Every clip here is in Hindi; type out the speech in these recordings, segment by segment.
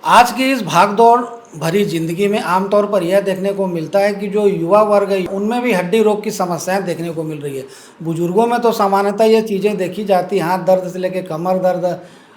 आज की इस भागदौड़ भरी जिंदगी में आमतौर पर यह देखने को मिलता है कि जो युवा वर्ग है उनमें भी हड्डी रोग की समस्याएं देखने को मिल रही है। बुजुर्गों में तो सामान्यतः ये चीज़ें देखी जाती, हाथ दर्द से लेकर कमर दर्द,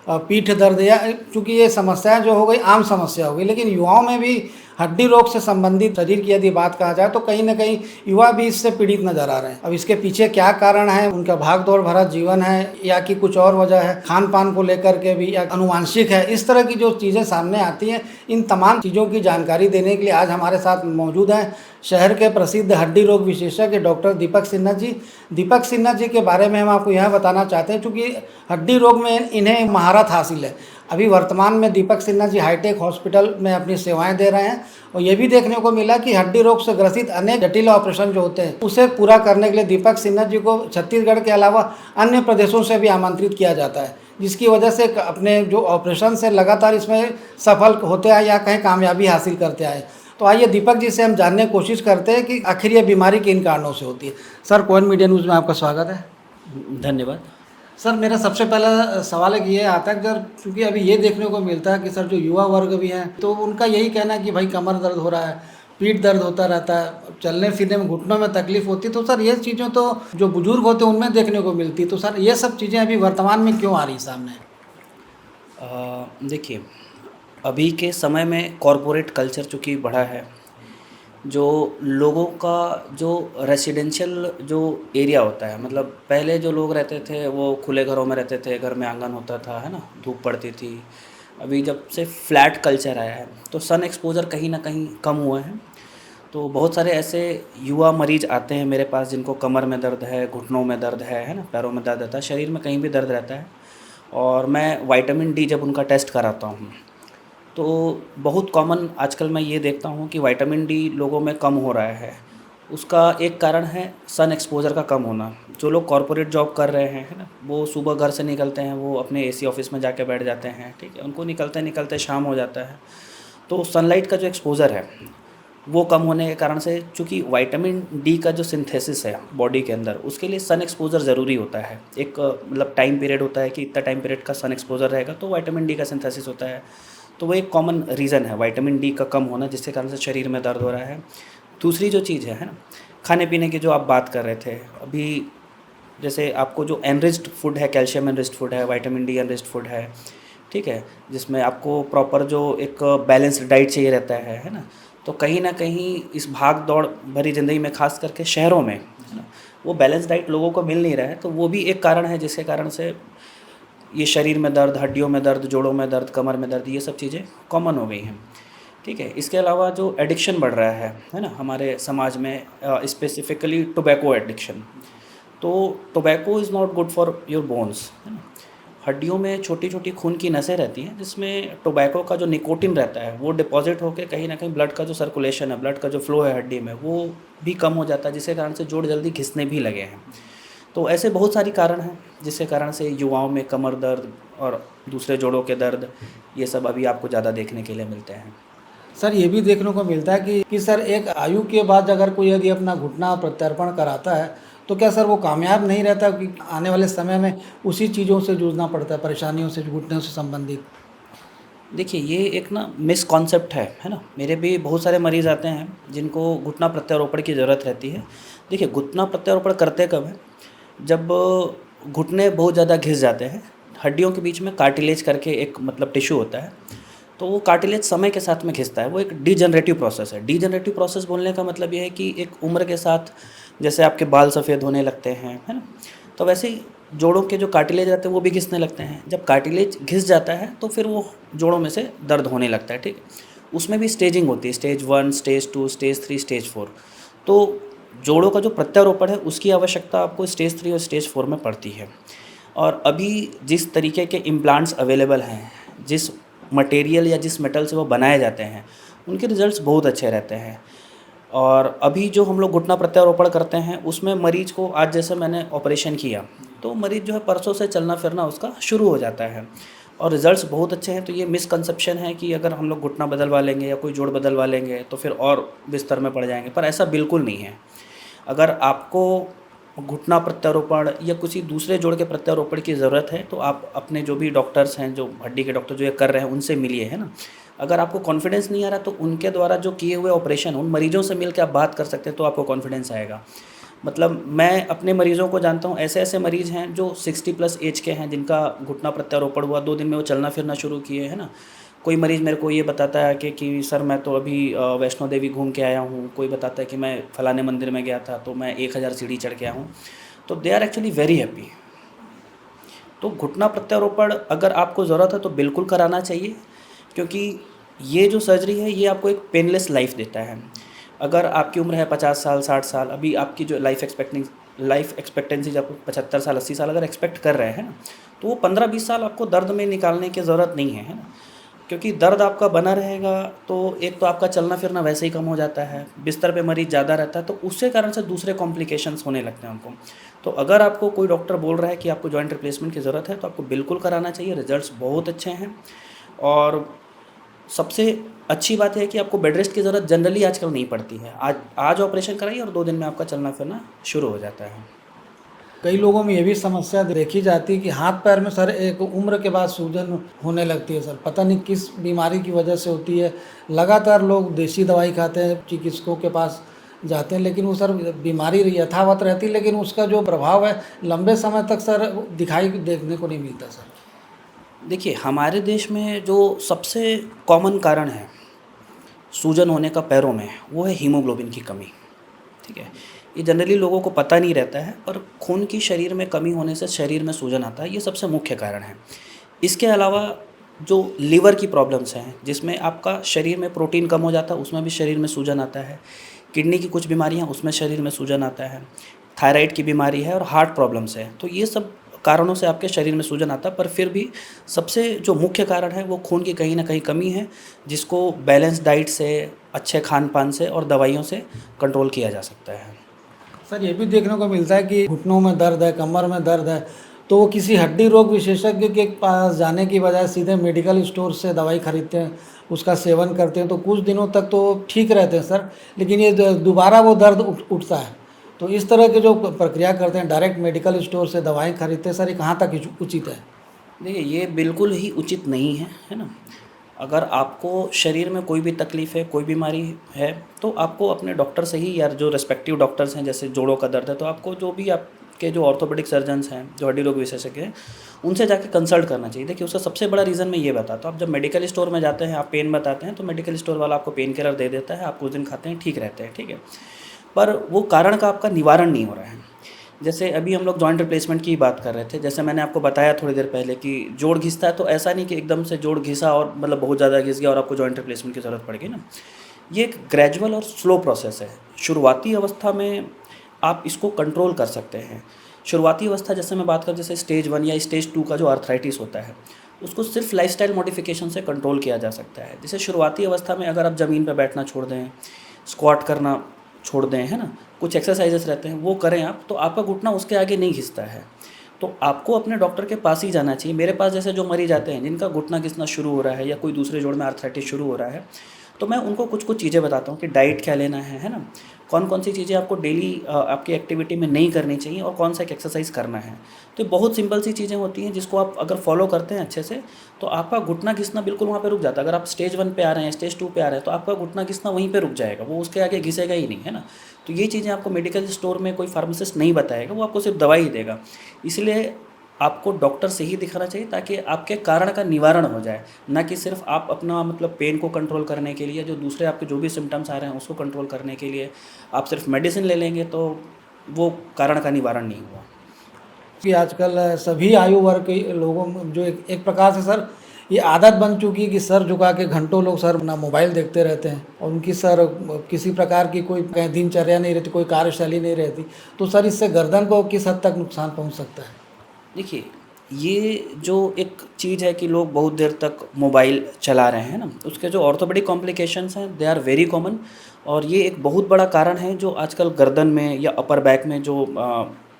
पीठ दर्द, या चूंकि ये समस्याएं जो हो गई आम समस्या हो गई, लेकिन युवाओं में भी हड्डी रोग से संबंधित शरीर की यदि बात कहा जाए तो कहीं ना कहीं युवा भी इससे पीड़ित नजर आ रहे हैं। अब इसके पीछे क्या कारण है, उनका भाग दौड़ भरा जीवन है या कि कुछ और वजह है, खान पान को लेकर के भी या अनुवांशिक है, इस तरह की जो चीज़ें सामने आती हैं, इन तमाम चीज़ों की जानकारी देने के लिए आज हमारे साथ मौजूद हैं शहर के प्रसिद्ध हड्डी रोग विशेषज्ञ डॉक्टर दीपक सिन्हा जी। दीपक सिन्हा जी के बारे में हम आपको यह बताना चाहते हैं, चूँकि हड्डी रोग में इन्हें महारत हासिल है। अभी वर्तमान में दीपक सिन्हा जी हाईटेक हॉस्पिटल में अपनी सेवाएं दे रहे हैं और ये भी देखने को मिला कि हड्डी रोग से ग्रसित अनेक जटिल ऑपरेशन जो होते हैं उसे पूरा करने के लिए दीपक सिन्हा जी को छत्तीसगढ़ के अलावा अन्य प्रदेशों से भी आमंत्रित किया जाता है, जिसकी वजह से अपने जो ऑपरेशन से लगातार इसमें सफल होते आए या कहीं कामयाबी हासिल करते आए। तो आइए दीपक जी से हम जानने की कोशिश करते हैं कि आखिर ये बीमारी किन कारणों से होती है। सर, कोइन मीडिया न्यूज़ में आपका स्वागत है। धन्यवाद। सर, मेरा सबसे पहला सवाल एक ये आता है कि सर, क्योंकि अभी ये देखने को मिलता है कि सर जो युवा वर्ग भी हैं तो उनका यही कहना है कि भाई कमर दर्द हो रहा है, पीठ दर्द होता रहता है, चलने फिरने में घुटनों में तकलीफ होती है। तो सर ये चीज़ें तो जो बुजुर्ग होते हैं उनमें देखने को मिलती है, तो सर ये सब चीज़ें अभी वर्तमान में क्यों आ रही सामने? देखिए, अभी के समय में कॉरपोरेट कल्चर चूँकि बढ़ा है, जो लोगों का जो रेसिडेंशियल जो एरिया होता है, मतलब पहले जो लोग रहते थे वो खुले घरों में रहते थे, घर में आंगन होता था, है ना, धूप पड़ती थी। अभी जब से फ्लैट कल्चर आया है तो सन एक्सपोज़र कहीं ना कहीं कम हुआ है। तो बहुत सारे ऐसे युवा मरीज आते हैं मेरे पास जिनको कमर में दर्द है, घुटनों में दर्द है ना, पैरों में दर्द रहता है, शरीर में कहीं भी दर्द रहता है। और मैं विटामिन डी जब उनका टेस्ट कराता हूँ तो बहुत कॉमन आजकल मैं ये देखता हूँ कि विटामिन डी लोगों में कम हो रहा है। उसका एक कारण है सन एक्सपोज़र का कम होना। जो लोग कॉरपोरेट जॉब कर रहे हैं, है ना, वो सुबह घर से निकलते हैं, वो अपने एसी ऑफिस में जाके बैठ जाते हैं, ठीक है, उनको निकलते निकलते शाम हो जाता है। तो सनलाइट का जो एक्सपोज़र है वो कम होने के कारण से, चूँकि विटामिन डी का जो सिंथेसिस है बॉडी के अंदर, उसके लिए सन एक्सपोज़र ज़रूरी होता है। एक मतलब टाइम पीरियड होता है कि इतना टाइम पीरियड का सन एक्सपोज़र रहेगा तो विटामिन डी का सिंथेसिस होता है। तो वो एक कॉमन रीज़न है विटामिन डी का कम होना, जिसके कारण से शरीर में दर्द हो रहा है। दूसरी जो चीज़ है ना, खाने पीने की जो आप बात कर रहे थे अभी, जैसे आपको जो एनरिच्ड फूड है, कैल्शियम एनरिच्ड फूड है, विटामिन डी एनरिच्ड फूड है, ठीक है, जिसमें आपको प्रॉपर जो एक बैलेंस्ड डाइट चाहिए रहता है ना, तो कहीं ना कहीं इस भाग दौड़ भरी ज़िंदगी में, खास करके शहरों में, है ना, वो बैलेंस डाइट लोगों को मिल नहीं रहा है। तो वो भी एक कारण है जिसके कारण से ये शरीर में दर्द, हड्डियों में दर्द, जोड़ों में दर्द, कमर में दर्द, ये सब चीज़ें कॉमन हो गई हैं, ठीक है। इसके अलावा जो एडिक्शन बढ़ रहा है ना, हमारे समाज में, स्पेसिफिकली टोबैको एडिक्शन। तो tobacco is not good for your bones, है ना। हड्डियों में छोटी छोटी खून की नसें रहती हैं जिसमें टोबैको का जो निकोटिन रहता है वो डिपॉजिट होकर कहीं ना कहीं ब्लड का जो सर्कुलेशन है, ब्लड का जो फ्लो है हड्डी में, वो भी कम हो जाता है, जिसके कारण से जोड़ जल्दी घिसने भी लगे हैं। तो ऐसे बहुत सारी कारण हैं जिसके कारण से युवाओं में कमर दर्द और दूसरे जोड़ों के दर्द, ये सब अभी आपको ज़्यादा देखने के लिए मिलते हैं। सर ये भी देखने को मिलता है कि सर एक आयु के बाद अगर कोई यदि अपना घुटना प्रत्यारोपण कराता है तो क्या सर वो कामयाब नहीं रहता, कि आने वाले समय में उसी चीज़ों से जूझना पड़ता है, परेशानियों से, घुटनों से संबंधित? देखिए, ये एक ना मिसकॉन्सेप्ट है ना। मेरे भी बहुत सारे मरीज़ आते हैं जिनको घुटना प्रत्यारोपण की ज़रूरत रहती है। देखिए, घुटना प्रत्यारोपण करते कब है, जब घुटने बहुत ज़्यादा घिस जाते हैं। हड्डियों के बीच में कार्टिलेज करके एक मतलब टिश्यू होता है, तो वो कार्टिलेज समय के साथ में घिसता है। वो एक डीजनरेटिव प्रोसेस है। डीजनरेटिव प्रोसेस बोलने का मतलब ये है कि एक उम्र के साथ जैसे आपके बाल सफ़ेद होने लगते हैं, है ना, तो वैसे ही जोड़ों के जो कार्टिलेज रहते हैं वो भी घिसने लगते हैं। जब कार्टिलेज घिस जाता है तो फिर वो जोड़ों में से दर्द होने लगता है, ठीक है। उसमें भी स्टेजिंग होती है, स्टेज 1, स्टेज 2, स्टेज 3, स्टेज 4। तो जोड़ों का जो प्रत्यारोपण है उसकी आवश्यकता आपको स्टेज 3 और स्टेज 4 में पड़ती है। और अभी जिस तरीके के इम्प्लांट्स अवेलेबल हैं, जिस मटेरियल या जिस मेटल से वो बनाए जाते हैं, उनके रिज़ल्ट्स बहुत अच्छे रहते हैं। और अभी जो हम लोग घुटना प्रत्यारोपण करते हैं उसमें मरीज़ को, आज जैसे मैंने ऑपरेशन किया तो मरीज़ जो है परसों से चलना फिरना उसका शुरू हो जाता है और रिज़ल्ट्स बहुत अच्छे हैं। तो ये मिसकंसेप्शन है कि अगर हम लोग घुटना बदलवा लेंगे या कोई जोड़ बदलवा लेंगे तो फिर और बिस्तर में पड़ जाएंगे, पर ऐसा बिल्कुल नहीं है। अगर आपको घुटना प्रत्यारोपण या किसी दूसरे जोड़ के प्रत्यारोपण की ज़रूरत है तो आप अपने जो भी डॉक्टर्स हैं, जो हड्डी के डॉक्टर जो ये कर रहे हैं, उनसे मिलिए, है ना। अगर आपको कॉन्फिडेंस नहीं आ रहा तो उनके द्वारा जो किए हुए ऑपरेशन उन मरीजों से मिल के आप बात कर सकते हैं तो आपको कॉन्फिडेंस आएगा। मतलब मैं अपने मरीज़ों को जानता हूँ, ऐसे ऐसे मरीज़ हैं जो 60+ एज के हैं, जिनका घुटना प्रत्यारोपण हुआ, 2 दिन में वो चलना फिरना शुरू किए, है ना। कोई मरीज़ मेरे को ये बताता है कि सर मैं तो अभी वैष्णो देवी घूम के आया हूँ, कोई बताता है कि मैं फलाने मंदिर में गया था तो मैं 1000 सीढ़ी चढ़ के आया हूँ। तो they are actually very happy. तो घुटना प्रत्यारोपण अगर आपको ज़रूरत है तो बिल्कुल कराना चाहिए, क्योंकि ये जो सर्जरी है ये आपको एक पेनलेस लाइफ देता है। अगर आपकी उम्र है 50 साल 60 साल, अभी आपकी जो लाइफ एक्सपेक्टेंसी जब 75 साल 80 साल अगर एक्सपेक्ट कर रहे हैं ना, तो वो 15-20 साल आपको दर्द में निकालने की ज़रूरत नहीं है ना। क्योंकि दर्द आपका बना रहेगा तो एक तो आपका चलना फिरना वैसे ही कम हो जाता है, बिस्तर पे मरीज़ ज़्यादा रहता है तो उसके कारण से दूसरे कॉम्प्लिकेशंस होने लगते हैं उनको। तो अगर आपको कोई डॉक्टर बोल रहा है कि आपको जॉइंट रिप्लेसमेंट की ज़रूरत है तो आपको बिल्कुल कराना चाहिए, रिजल्ट्स बहुत अच्छे हैं। और सबसे अच्छी बात है कि आपको बेड रेस्ट की ज़रूरत जनरली आजकल नहीं पड़ती है। आज ऑपरेशन कराइए और 2 दिन में आपका चलना फिरना शुरू हो जाता है। कई लोगों में ये भी समस्या देखी जाती है कि हाथ पैर में सर एक उम्र के बाद सूजन होने लगती है सर, पता नहीं किस बीमारी की वजह से होती है। लगातार लोग देसी दवाई खाते हैं, चिकित्सकों के पास जाते हैं, लेकिन वो सर बीमारी यथावत रहती है, लेकिन उसका जो प्रभाव है लंबे समय तक सर दिखाई देखने को नहीं मिलता सर। देखिए, हमारे देश में जो सबसे कॉमन कारण है सूजन होने का पैरों में, वो है हीमोग्लोबिन की कमी। ठीक है, ये जनरली लोगों को पता नहीं रहता है, पर खून की शरीर में कमी होने से शरीर में सूजन आता है, ये सबसे मुख्य कारण है। इसके अलावा जो लीवर की प्रॉब्लम्स हैं, जिसमें आपका शरीर में प्रोटीन कम हो जाता है, उसमें भी शरीर में सूजन आता है। किडनी की कुछ बीमारियाँ, उसमें शरीर में सूजन आता है। थायराइड की बीमारी है और हार्ट प्रॉब्लम्स है, तो ये सब कारणों से आपके शरीर में सूजन आता है। पर फिर भी सबसे जो मुख्य कारण है वो खून की कहीं ना कहीं कमी है, जिसको बैलेंस डाइट से, अच्छे खान पान से और दवाइयों से कंट्रोल किया जा सकता है। सर ये भी देखने को मिलता है कि घुटनों में दर्द है, कमर में दर्द है, तो वो किसी हड्डी रोग विशेषज्ञ के पास जाने की बजाय सीधे मेडिकल स्टोर से दवाई खरीदते हैं, उसका सेवन करते हैं, तो कुछ दिनों तक तो ठीक रहते हैं सर, लेकिन ये दोबारा वो दर्द उठता है। तो इस तरह के जो प्रक्रिया करते हैं, डायरेक्ट मेडिकल स्टोर से दवाएं खरीदते हैं सर, ये कहाँ तक उचित है? देखिए, ये बिल्कुल ही उचित नहीं है ना। अगर आपको शरीर में कोई भी तकलीफ़ है, कोई बीमारी है, तो आपको अपने डॉक्टर से ही, या जो रेस्पेक्टिव डॉक्टर्स हैं, जैसे जोड़ों का दर्द है तो आपको जो भी आपके जो ऑर्थोपेडिक सर्जन्स हैं, जो हड्डी रोग विशेषज्ञ हैं, उनसे जाके कंसल्ट करना चाहिए। देखिए, उसका सबसे बड़ा रीज़न मैं ये बताता हूँ, आप जब मेडिकल स्टोर में जाते हैं, आप पेन बताते हैं तो मेडिकल स्टोर वाला आपको पेन किलर दे देता है, आप कुछ दिन खाते हैं, ठीक रहते हैं, ठीक है। पर वो कारण का आपका निवारण नहीं हो रहा है। जैसे अभी हम लोग जॉइंट रिप्लेसमेंट की बात कर रहे थे, जैसे मैंने आपको बताया थोड़ी देर पहले कि जोड़ घिसता है, तो ऐसा नहीं कि एकदम से जोड़ घिसा और मतलब बहुत ज़्यादा घिस गया और आपको जॉइंट रिप्लेसमेंट की ज़रूरत पड़ गई ना। ये एक ग्रेजुअल और स्लो प्रोसेस है। शुरुआती अवस्था में आप इसको कंट्रोल कर सकते हैं। शुरुआती अवस्था जैसे मैं बात करूँ, जैसे स्टेज 1 या स्टेज 2 का जो आर्थराइटिस होता है, उसको सिर्फ लाइफस्टाइल मॉडिफिकेशन से कंट्रोल किया जा सकता है। जैसे शुरुआती अवस्था में अगर आप ज़मीन पर बैठना छोड़ दें, स्क्वाट करना छोड़ दें, है ना, कुछ एक्सरसाइजेस रहते हैं वो करें आप, तो आपका घुटना उसके आगे नहीं घिसता है। तो आपको अपने डॉक्टर के पास ही जाना चाहिए। मेरे पास जैसे जो मरीज आते हैं जिनका घुटना घिसना शुरू हो रहा है या कोई दूसरे जोड़ में आर्थराइटिस शुरू हो रहा है, तो मैं उनको कुछ कुछ चीज़ें बताता हूँ कि डाइट क्या लेना है ना, कौन कौन सी चीज़ें आपको डेली आपकी एक्टिविटी में नहीं करनी चाहिए और कौन सा एक एक्सरसाइज करना है। तो बहुत सिंपल सी चीज़ें होती हैं जिसको आप अगर फॉलो करते हैं अच्छे से, तो आपका घुटना घिसना बिल्कुल वहाँ पे रुक जाता है। अगर आप स्टेज 1 पे आ रहे हैं, स्टेज 2 पे आ रहे हैं, तो आपका घुटना घिसना वहीं पे रुक जाएगा, वो उसके आगे घिसेगा ही नहीं, है ना। तो ये चीज़ें आपको मेडिकल स्टोर में कोई फार्मासिस्ट नहीं बताएगा, वो आपको सिर्फ दवाई ही देगा। इसलिए आपको डॉक्टर से ही दिखाना चाहिए ताकि आपके कारण का निवारण हो जाए, ना कि सिर्फ आप अपना मतलब पेन को कंट्रोल करने के लिए, जो दूसरे आपके जो भी सिम्टम्स आ रहे हैं उसको कंट्रोल करने के लिए आप सिर्फ मेडिसिन ले लेंगे तो वो कारण का निवारण नहीं हुआ। कि आजकल सभी आयु वर्ग के लोगों में जो एक प्रकार से सर ये आदत बन चुकी है कि सर झुका के घंटों लोग सर अपना मोबाइल देखते रहते हैं, और उनकी सर किसी प्रकार की कोई दिनचर्या नहीं रहती, कोई कार्यशैली नहीं रहती, तो सर इससे गर्दन को किस हद तक नुकसान पहुंच सकता है? देखिए, ये जो एक चीज़ है कि लोग बहुत देर तक मोबाइल चला रहे हैं ना, उसके जो ऑर्थोपेडिक कॉम्प्लिकेशंस हैं दे आर वेरी कॉमन, और ये एक बहुत बड़ा कारण है जो आजकल गर्दन में या अपर बैक में जो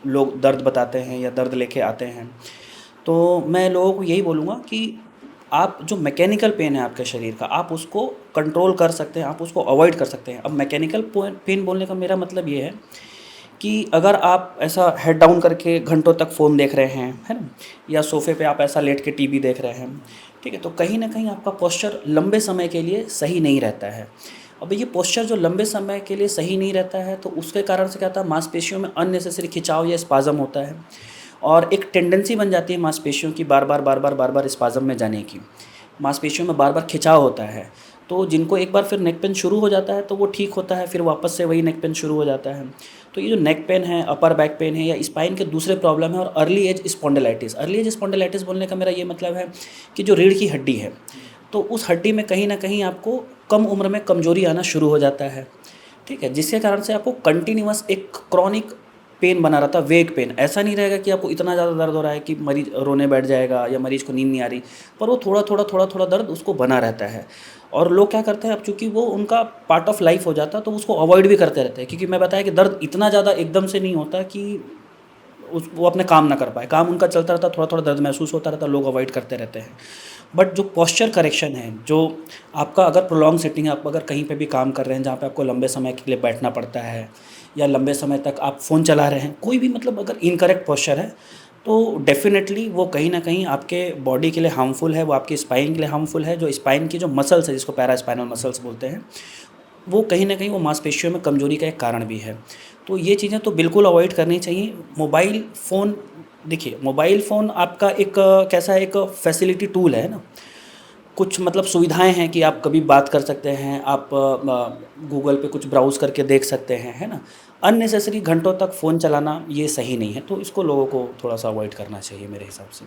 लोग दर्द बताते हैं या दर्द लेके आते हैं। तो मैं लोगों को यही बोलूँगा कि आप जो मैकेनिकल पेन है आपके शरीर का, आप उसको कंट्रोल कर सकते हैं, आप उसको अवॉइड कर सकते हैं। अब मैकेनिकल पेन बोलने का मेरा मतलब ये है कि अगर आप ऐसा हेड डाउन करके घंटों तक फ़ोन देख रहे हैं, है ना, या सोफ़े पे आप ऐसा लेट के टीवी देख रहे हैं, ठीक है, तो कहीं ना कहीं आपका पोस्चर लंबे समय के लिए सही नहीं रहता है। अब ये पोस्चर जो लंबे समय के लिए सही नहीं रहता है, तो उसके कारण से क्या होता है, मांसपेशियों में अननेसेसरी खिंचाव या स्पाज़म होता है, और एक टेंडेंसी बन जाती है मांसपेशियों की बार बार स्पाज़म में जाने की। मांसपेशियों में बार बार खिंचाव होता है, तो जिनको एक बार फिर नेक पेन शुरू हो जाता है तो वो ठीक होता है, फिर वापस से वही नेक पेन शुरू हो जाता है। तो ये जो नेक पेन है, अपर बैक पेन है, या स्पाइन के दूसरे प्रॉब्लम है, और early age spondylitis. Early age spondylitis बोलने का मेरा ये मतलब है कि जो रीढ़ की हड्डी है, तो उस हड्डी में कहीं ना कहीं आपको कम उम्र में कमजोरी आना शुरू हो जाता है, ठीक है, जिसके कारण से आपको कंटिन्यूअस एक क्रॉनिक पेन बना रहता है, वेग पेन। ऐसा नहीं रहेगा कि आपको इतना ज़्यादा दर्द हो रहा है कि मरीज रोने बैठ जाएगा या मरीज को नींद नहीं आ रही, पर वो थोड़ा थोड़ा दर्द उसको बना रहता है। और लोग क्या करते हैं, अब चूंकि वो उनका पार्ट ऑफ लाइफ हो जाता है तो उसको अवॉइड भी करते रहते हैं, क्योंकि मैं बताया कि दर्द इतना ज़्यादा एकदम से नहीं होता कि वो अपने काम ना कर पाए, काम उनका चलता रहता, थोड़ा थोड़ा दर्द महसूस होता रहता, लोग अवॉइड करते रहते हैं। बट जो पोस्चर करेक्शन है, जो आपका अगर प्रोलॉन्ग सिटिंग है, आप अगर कहीं पे भी काम कर रहे हैं जहाँ पे आपको लंबे समय के लिए बैठना पड़ता है, या लंबे समय तक आप फ़ोन चला रहे हैं, कोई भी मतलब अगर इनकरेक्ट पोस्चर है, तो डेफिनेटली वो कहीं ना कहीं आपके बॉडी के लिए हार्मफुल है, वो आपकी स्पाइन के लिए हार्मफुल है। जो स्पाइन की जो मसल्स है, जिसको पैरास्पाइनल मसल्स बोलते हैं, वो कहीं ना कहीं वो मांसपेशियों में कमजोरी का एक कारण भी है। तो ये चीज़ें तो बिल्कुल अवॉइड करनी चाहिए। मोबाइल फ़ोन, देखिए मोबाइल फ़ोन आपका एक कैसा है, एक फैसिलिटी टूल है ना, कुछ मतलब सुविधाएं हैं कि आप कभी बात कर सकते हैं, आप गूगल पे कुछ ब्राउज़ करके देख सकते हैं, है ना। अननेसेसरी घंटों तक फ़ोन चलाना ये सही नहीं है, तो इसको लोगों को थोड़ा सा अवॉइड करना चाहिए मेरे हिसाब से।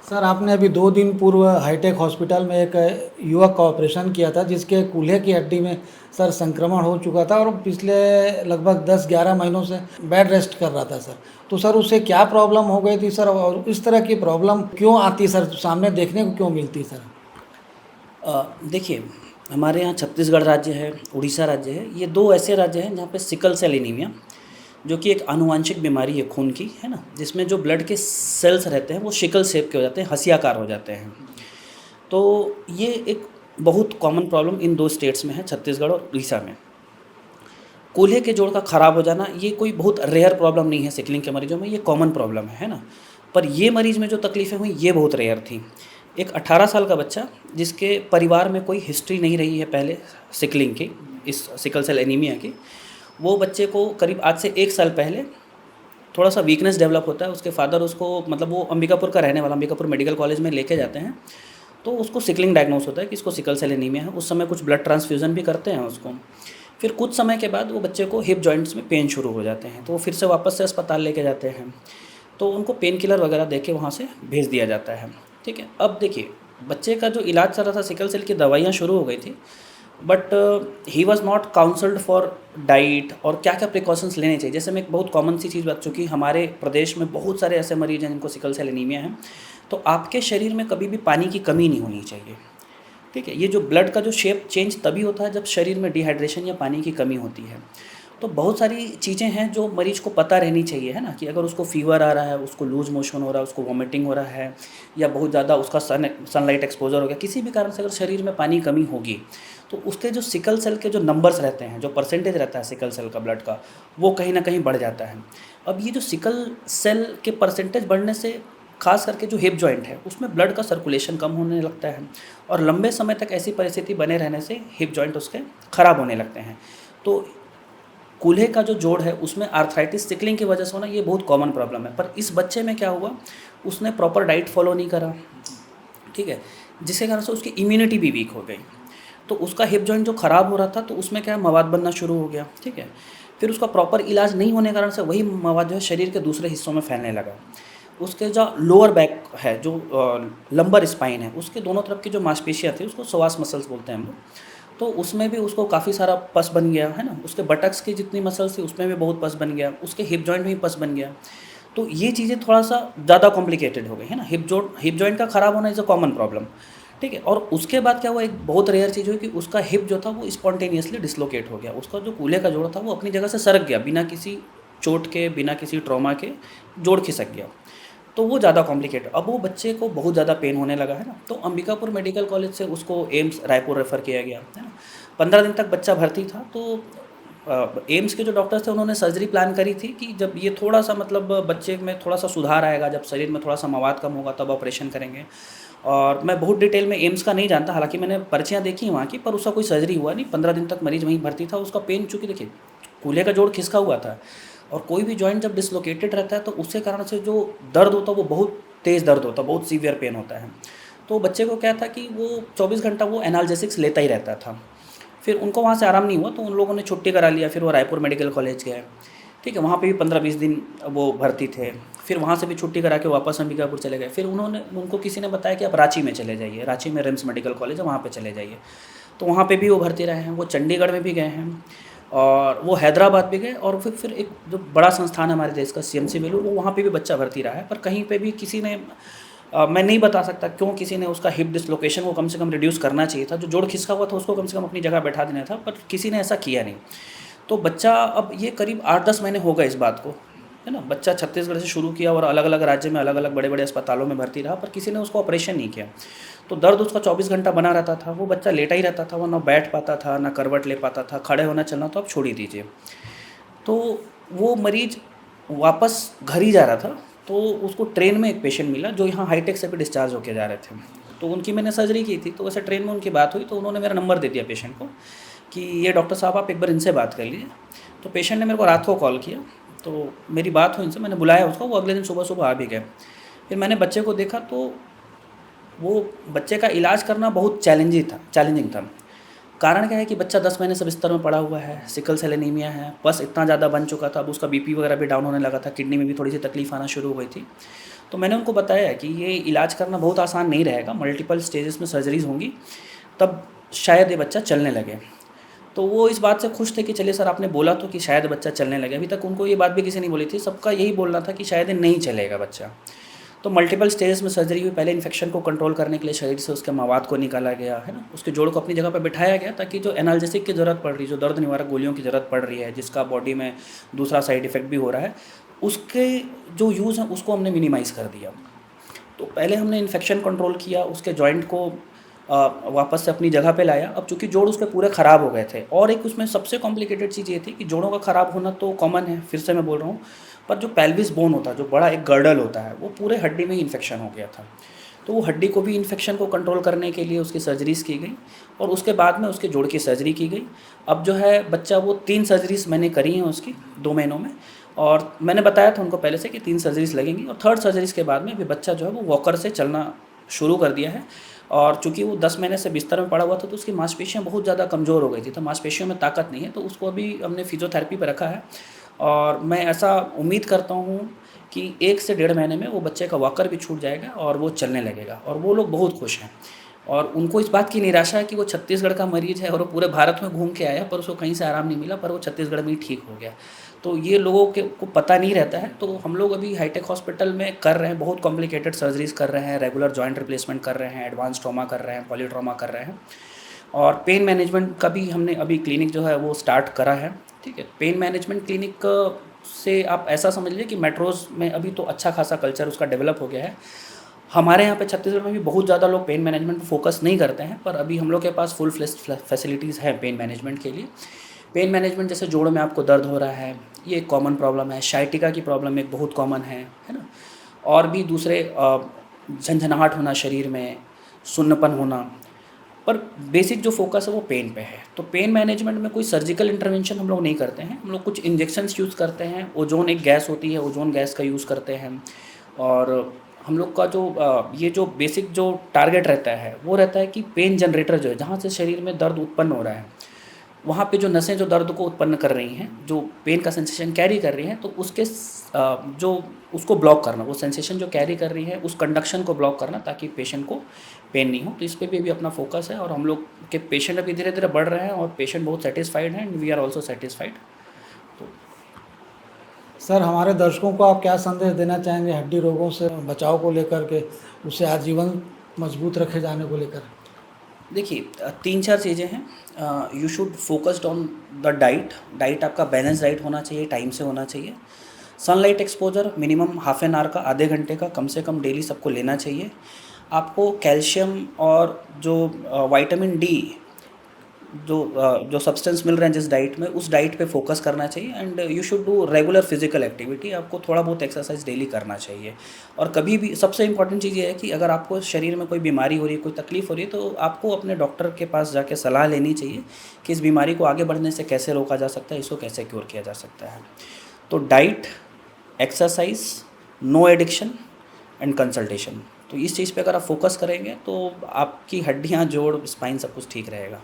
सर, आपने अभी 2 दिन पूर्व हाईटेक हॉस्पिटल में एक युवक का ऑपरेशन किया था, जिसके कूल्हे की हड्डी में सर संक्रमण हो चुका था, और पिछले लगभग 10-11 महीनों से बेड रेस्ट कर रहा था सर। तो सर, उससे क्या प्रॉब्लम हो गई थी सर, और इस तरह की प्रॉब्लम क्यों आती सर, सामने देखने को क्यों मिलती सर? देखिए, हमारे यहाँ छत्तीसगढ़ राज्य है, उड़ीसा राज्य है, ये दो ऐसे राज्य हैं जहाँ पे सिकल सेल एनीमिया, जो कि एक आनुवांशिक बीमारी है खून की, है ना, जिसमें जो ब्लड के सेल्स रहते हैं वो शिकल शेप के हो जाते हैं, हंसियाकार हो जाते हैं। तो ये एक बहुत कॉमन प्रॉब्लम इन दो स्टेट्स में है, छत्तीसगढ़ और उड़ीसा में। कूल्हे के जोड़ का ख़राब हो जाना ये कोई बहुत रेयर प्रॉब्लम नहीं है सिकलिंग के मरीजों में, ये कॉमन प्रॉब्लम है ना। पर ये मरीज़ में जो तकलीफ़ें हुई ये बहुत रेयर थी। एक 18 साल का बच्चा, जिसके परिवार में कोई हिस्ट्री नहीं रही है पहले सिकलिंग की, इस सिकल सेल एनीमिया की, वो बच्चे को करीब आज से 1 साल पहले थोड़ा सा वीकनेस डेवलप होता है। उसके फादर उसको, मतलब वो अंबिकापुर का रहने वाला, अंबिकापुर मेडिकल कॉलेज में लेके जाते हैं, तो उसको सिकलिंग डायग्नोस होता है कि इसको सिकल सेल एनीमिया है। उस समय कुछ ब्लड ट्रांसफ्यूज़न भी करते हैं उसको। फिर कुछ समय के बाद वो बच्चे को हिप जॉइंट्स में पेन शुरू हो जाते हैं, तो वो फिर से वापस से अस्पताल लेके जाते हैं, तो उनको पेन किलर वगैरह दे के वहाँ से भेज दिया जाता है, ठीक है। अब देखिए, बच्चे का जो इलाज चल रहा था, सिकल सेल की दवाइयाँ शुरू हो गई थी, but he was not counselled for diet और क्या क्या प्रिकॉशंस लेने चाहिए। जैसे मैं एक बहुत कॉमन सी चीज़ बात, चूँकि हमारे प्रदेश में बहुत सारे ऐसे मरीज हैं जिनको सिकल सेल एनीमिया है, तो आपके शरीर में कभी भी पानी की कमी नहीं होनी चाहिए, ठीक है। ये जो ब्लड का जो शेप चेंज तभी होता है जब शरीर में डिहाइड्रेशन या पानी की कमी होती है। तो बहुत सारी चीज़ें हैं जो मरीज़ को पता रहनी चाहिए, है ना, कि अगर उसको फीवर आ रहा है, उसको लूज मोशन हो रहा है, उसको वॉमिटिंग हो रहा है, या बहुत ज़्यादा उसका सनलाइट एक्सपोजर हो गया, किसी भी कारण से अगर शरीर में पानी कमी होगी, तो उसके जो सिकल सेल के जो नंबर्स रहते हैं, जो परसेंटेज रहता है सिकल सेल का ब्लड का, वो कहीं ना कहीं बढ़ जाता है। अब ये जो सिकल सेल के परसेंटेज बढ़ने से खास करके जो हिप जॉइंट है उसमें ब्लड का सर्कुलेशन कम होने लगता है, और लंबे समय तक ऐसी परिस्थिति बने रहने से हिप जॉइंट उसके ख़राब होने लगते हैं। तो कूल्हे का जो जोड़ है उसमें आर्थराइटिस सिकलिंग की वजह से होना ये बहुत कॉमन प्रॉब्लम है। पर इस बच्चे में क्या हुआ, उसने प्रॉपर डाइट फॉलो नहीं करा, ठीक है, जिसके कारण से उसकी इम्यूनिटी भी वीक हो गई। तो उसका हिप जॉइंट जो ख़राब हो रहा था, तो उसमें क्या मवाद बनना शुरू हो गया, ठीक है। फिर उसका प्रॉपर इलाज नहीं होने के कारण से वही मवाद जो है शरीर के दूसरे हिस्सों में फैलने लगा। उसके जो लोअर बैक है, जो लंबर स्पाइन है, उसके दोनों तरफ की जो मांसपेशियाँ थी, उसको सोवास मसल्स बोलते हैं हम लोग, तो उसमें भी उसको काफ़ी सारा पस बन गया, है ना। उसके बटक्स की जितनी मसल्स थी उसमें भी बहुत पस बन गया, उसके हिप जॉइंट में भी पस बन गया। तो ये चीज़ें थोड़ा सा ज़्यादा कॉम्प्लिकेटेड हो गई, है ना। हिप जॉइंट का ख़राब होना इज़ अ कॉमन प्रॉब्लम, ठीक है। और उसके बाद क्या हुआ, एक बहुत रेयर चीज़ हुई कि उसका हिप जो था वो स्पॉन्टेनियसली डिसलोकेट हो गया। उसका जो कूल्हे का जोड़ था वो अपनी जगह से सरक गया, बिना किसी चोट के, बिना किसी ट्रॉमा के जोड़ खिसक गया। तो वो ज़्यादा कॉम्प्लिकेटेड, अब वो बच्चे को बहुत ज़्यादा पेन होने लगा, है ना। तो अंबिकापुर मेडिकल कॉलेज से उसको एम्स रायपुर रेफ़र किया गया, है ना। 15 दिन तक बच्चा भर्ती था। तो एम्स के जो डॉक्टर्स थे उन्होंने सर्जरी प्लान करी थी कि जब ये थोड़ा सा मतलब बच्चे में थोड़ा सा सुधार आएगा, जब शरीर में थोड़ा सा मवाद कम होगा तब ऑपरेशन करेंगे। और मैं बहुत डिटेल में एम्स का नहीं जानता, हालांकि मैंने पर्चियाँ देखी वहाँ की, पर उसका कोई सर्जरी हुआ नहीं। 15 दिन तक मरीज वहीं भर्ती था। उसका पेन, चूँकि देखिए कूल्हे का जोड़ खिसका हुआ था और कोई भी जॉइंट जब डिसलोकेटेड रहता है तो उसके कारण से जो दर्द होता है वो बहुत तेज़ दर्द होता है, बहुत सीवियर पेन होता है। तो बच्चे को क्या था कि वो 24 घंटा वो एनाल्जेसिक्स लेता ही रहता था। फिर उनको वहाँ से आराम नहीं हुआ तो उन लोगों ने छुट्टी करा लिया। फिर वो रायपुर मेडिकल कॉलेज गए, ठीक है, वहाँ पे भी 15-20 दिन वो भर्ती थे। फिर वहाँ से भी छुट्टी करा के वापस अंबिकापुर चले गए। फिर उनको किसी ने बताया कि आप रांची में चले जाइए, रांची में रिम्स मेडिकल कॉलेज है, वहाँ पे चले जाइए। तो वहाँ पे भी वो भर्ती रहे हैं। वो चंडीगढ़ में भी गए हैं और वो हैदराबाद भी गए, और फिर एक जो बड़ा संस्थान है हमारे देश का सीएमसी बेलूर, वो वहाँ पे भी बच्चा भर्ती रहा है। पर कहीं पे भी किसी ने मैं नहीं बता सकता क्यों किसी ने उसका हिप डिसलोकेशन को कम से कम रिड्यूस करना चाहिए था, जो जोड़ खिसका हुआ था उसको कम से कम अपनी जगह बैठा देना था, पर किसी ने ऐसा किया नहीं। तो बच्चा, अब ये करीब 8-10 महीने हो गए इस बात को, है ना। बच्चा छत्तीसगढ़ से शुरू किया और अलग अलग राज्य में अलग अलग बड़े बड़े अस्पतालों में भर्ती रहा, पर किसी ने उसको ऑपरेशन नहीं किया। तो दर्द उसका 24 घंटा बना रहता था। वो बच्चा लेटा ही रहता था, वो ना बैठ पाता था ना करवट ले पाता था, खड़े होना चलना तो आप छोड़ ही दीजिए। तो वो मरीज़ वापस घर ही जा रहा था, तो उसको ट्रेन में एक पेशेंट मिला जो यहाँ हाईटेक से भी डिस्चार्ज होके जा रहे थे। तो उनकी मैंने सर्जरी की थी, तो वैसे ट्रेन में उनकी बात हुई तो उन्होंने मेरा नंबर दे दिया पेशेंट को कि ये डॉक्टर साहब आप एक बार इनसे बात कर लीजिए। तो पेशेंट ने मेरे को रात को कॉल किया, तो मेरी बात हुई इनसे, मैंने बुलाया उसको, वो अगले दिन सुबह सुबह आ भी गए। फिर मैंने बच्चे को देखा तो वो बच्चे का इलाज करना बहुत चैलेंजिंग था। कारण क्या है कि बच्चा 10 महीने से बिस्तर में पड़ा हुआ है, सिकल सेल एनीमिया है, बस इतना ज़्यादा बन चुका था। अब उसका बीपी वगैरह भी डाउन होने लगा था, किडनी में भी थोड़ी सी तकलीफ आना शुरू हो गई थी। तो मैंने उनको बताया कि ये इलाज करना बहुत आसान नहीं रहेगा, मल्टीपल स्टेजेस में सर्जरीज होंगी, तब शायद ये बच्चा चलने लगे। तो वो इस बात से खुश थे कि चलिए सर आपने बोला तो कि शायद बच्चा चलने लगे। अभी तक उनको ये बात भी किसी ने बोली थी, सबका यही बोलना था कि शायद ये नहीं चलेगा बच्चा। तो मल्टीपल स्टेजेस में सर्जरी हुई। पहले इन्फेक्शन को कंट्रोल करने के लिए शरीर से उसके मवाद को निकाला गया, है ना, उसके जोड़ को अपनी जगह पर बिठाया गया, ताकि जो एनाल्जेसिक की ज़रूरत पड़ रही, जो दर्द निवारक गोलियों की ज़रूरत पड़ रही है, जिसका बॉडी में दूसरा साइड इफ़ेक्ट भी हो रहा है, उसके जो यूज़ है उसको हमने मिनिमाइज़ कर दिया। तो पहले हमने इन्फेक्शन कंट्रोल किया, उसके जॉइंट को वापस से अपनी जगह पे लाया। अब चूँकि जोड़ उसके पूरे ख़राब हो गए थे, और एक उसमें सबसे कॉम्प्लिकेटेड चीज़ ये थी कि जोड़ों का ख़राब होना तो कॉमन है, फिर से मैं बोल रहा हूँ, पर जो पेल्विस बोन होता है, जो बड़ा एक गर्डल होता है, वो पूरे हड्डी में ही इन्फेक्शन हो गया था। तो वो हड्डी को भी इन्फेक्शन को कंट्रोल करने के लिए उसकी सर्जरीज़ की गई, और उसके बाद में उसके जोड़ की सर्जरी की गई। अब जो है बच्चा, वो 3 सर्जरीज़ मैंने करी हैं उसकी 2 महीनों में, और मैंने बताया था उनको पहले से कि 3 सर्जरीज़ लगेंगी, और 3rd सर्जरीज़ के बाद में अभी बच्चा जो है वो वॉकर से चलना शुरू कर दिया है। और चूँकि वो 10 महीने से बिस्तर में पड़ा हुआ था तो उसकी मांसपेशियाँ बहुत ज़्यादा कमज़ोर हो गई थी, तो मांसपेशियों में ताकत नहीं है, तो उसको अभी हमने फिजियोथेरेपी पे रखा है। और मैं ऐसा उम्मीद करता हूँ कि 1 से 1.5 महीने में वो बच्चे का वॉकर भी छूट जाएगा और वो चलने लगेगा, और वो लोग बहुत खुश हैं। और उनको इस बात की निराशा है कि वो छत्तीसगढ़ का मरीज़ है और वो पूरे भारत में घूम के आया, पर उसको कहीं से आराम नहीं मिला, पर वो छत्तीसगढ़ में ही ठीक हो गया। तो ये लोगों को पता नहीं रहता है। तो हम लोग अभी हाईटेक हॉस्पिटल में कर रहे हैं, बहुत कॉम्प्लिकेटेड सर्जरीज़ कर रहे हैं, रेगुलर जॉइंट रिप्लेसमेंट कर रहे हैं, एडवांस ट्रॉमा कर रहे हैं, पॉलीट्रॉमा कर रहे हैं, और पेन मैनेजमेंट का भी हमने अभी क्लिनिक जो है वो स्टार्ट करा है, ठीक है। पेन मैनेजमेंट क्लिनिक से आप ऐसा समझ लीजिए कि मेट्रोज़ में अभी तो अच्छा खासा कल्चर उसका डेवलप हो गया है। हमारे यहाँ पे छत्तीसगढ़ में भी बहुत ज़्यादा लोग पेन मैनेजमेंट पर फोकस नहीं करते हैं, पर अभी हम लोग के पास फुल फ्लेज्ड फैसिलिटीज़ हैं पेन मैनेजमेंट के लिए। पेन मैनेजमेंट, जैसे जोड़ में आपको दर्द हो रहा है, ये एक कॉमन प्रॉब्लम है। शाइटिका की प्रॉब्लम एक बहुत कॉमन है ना। और भी दूसरे झंझनाहट होना शरीर में, सुन्नपन होना, पर बेसिक जो फोकस है वो पेन पे है। तो पेन मैनेजमेंट में कोई सर्जिकल इंटरवेंशन हम लोग नहीं करते हैं, हम लोग कुछ इंजेक्शंस यूज़ करते हैं। ओजोन एक गैस होती है, ओजोन गैस का यूज़ करते हैं। और हम लोग का जो ये जो बेसिक जो टारगेट रहता है वो रहता है कि पेन जनरेटर जो है, जहाँ से शरीर में दर्द उत्पन्न हो रहा है, वहाँ पे जो नसें जो दर्द को उत्पन्न कर रही हैं, जो पेन का सेंसेशन कैरी कर रही हैं, तो उसके जो उसको ब्लॉक करना, वो सेंसेशन जो कैरी कर रही है उस कंडक्शन को ब्लॉक करना, ताकि पेशेंट को पेन नहीं हो। तो इस पे भी अभी अपना फोकस है, और हम लोग के पेशेंट अभी धीरे धीरे बढ़ रहे हैं, और पेशेंट बहुत सेटिस्फाइड हैं, and we are also satisfied. तो सर, हमारे दर्शकों को आप क्या संदेश देना चाहेंगे हड्डी रोगों से बचाव को लेकर के, उसे आजीवन मजबूत रखे जाने को लेकर? देखिए 3-4 चीज़ें हैं। You should focused on the diet आपका बैलेंस डाइट होना चाहिए, टाइम से होना चाहिए। Sunlight exposure minimum half an hour का, आधे घंटे का कम से कम डेली सबको लेना चाहिए। आपको कैल्शियम और जो विटामिन डी जो सब्सटेंस मिल रहे हैं जिस डाइट में, उस डाइट पे फोकस करना चाहिए। And you should do regular physical activity, आपको थोड़ा बहुत एक्सरसाइज डेली करना चाहिए। और कभी भी सबसे इंपॉर्टेंट चीज़ ये है कि अगर आपको शरीर में कोई बीमारी हो रही है, कोई तकलीफ हो रही है, तो आपको अपने डॉक्टर के पास जाके सलाह लेनी चाहिए कि इस बीमारी को आगे बढ़ने से कैसे रोका जा सकता है, इसको कैसे क्योर किया जा सकता है। तो diet, exercise, no addiction and consultation, तो इस चीज़ पे अगर आप फोकस करेंगे तो आपकी हड्डियाँ, जोड़, स्पाइन सब कुछ ठीक रहेगा।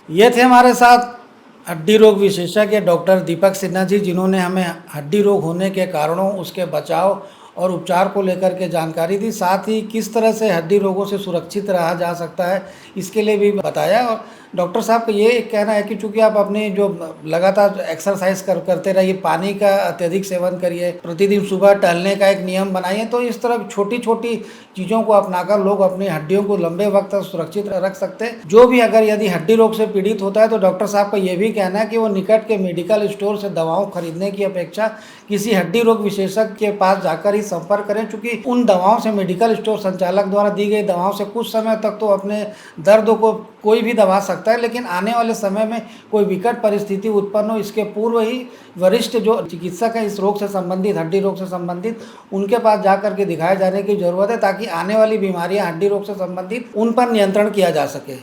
ये थे हमारे साथ हड्डी रोग विशेषज्ञ डॉक्टर दीपक सिन्हा जी, जिन्होंने हमें हड्डी रोग होने के कारणों, उसके बचाव और उपचार को लेकर के जानकारी दी। साथ ही किस तरह से हड्डी रोगों से सुरक्षित रहा जा सकता है, इसके लिए भी बताया। और डॉक्टर साहब का ये कहना है कि चूँकि आप अपनी जो लगातार एक्सरसाइज करते रहिए, पानी का अत्यधिक सेवन करिए, प्रतिदिन सुबह टहलने का एक नियम बनाइए, तो इस तरह छोटी छोटी चीज़ों को अपनाकर लोग अपनी हड्डियों को लंबे वक्त तक सुरक्षित रख सकते हैं। जो भी अगर यदि हड्डी रोग से पीड़ित होता है, तो डॉक्टर साहब का ये भी कहना है कि वो निकट के मेडिकल स्टोर से दवाओं खरीदने की अपेक्षा किसी हड्डी रोग विशेषज्ञ के पास जाकर ही संपर्क करें, क्योंकि उन दवाओं से, मेडिकल स्टोर संचालक द्वारा दी गई दवाओं से कुछ समय तक तो अपने दर्द को कोई भी दबा सकता है, लेकिन आने वाले समय में कोई विकट परिस्थिति उत्पन्न हो, इसके पूर्व ही वरिष्ठ जो चिकित्सक हैं इस रोग से संबंधित, हड्डी रोग से संबंधित, उनके पास जाकर के दिखाए जाने की ज़रूरत है, ताकि आने वाली बीमारियां हड्डी रोग से संबंधित उन पर नियंत्रण किया जा सके।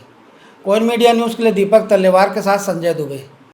कोइन मीडिया न्यूज़ के लिए दीपक तल्लेवार के साथ संजय दुबे।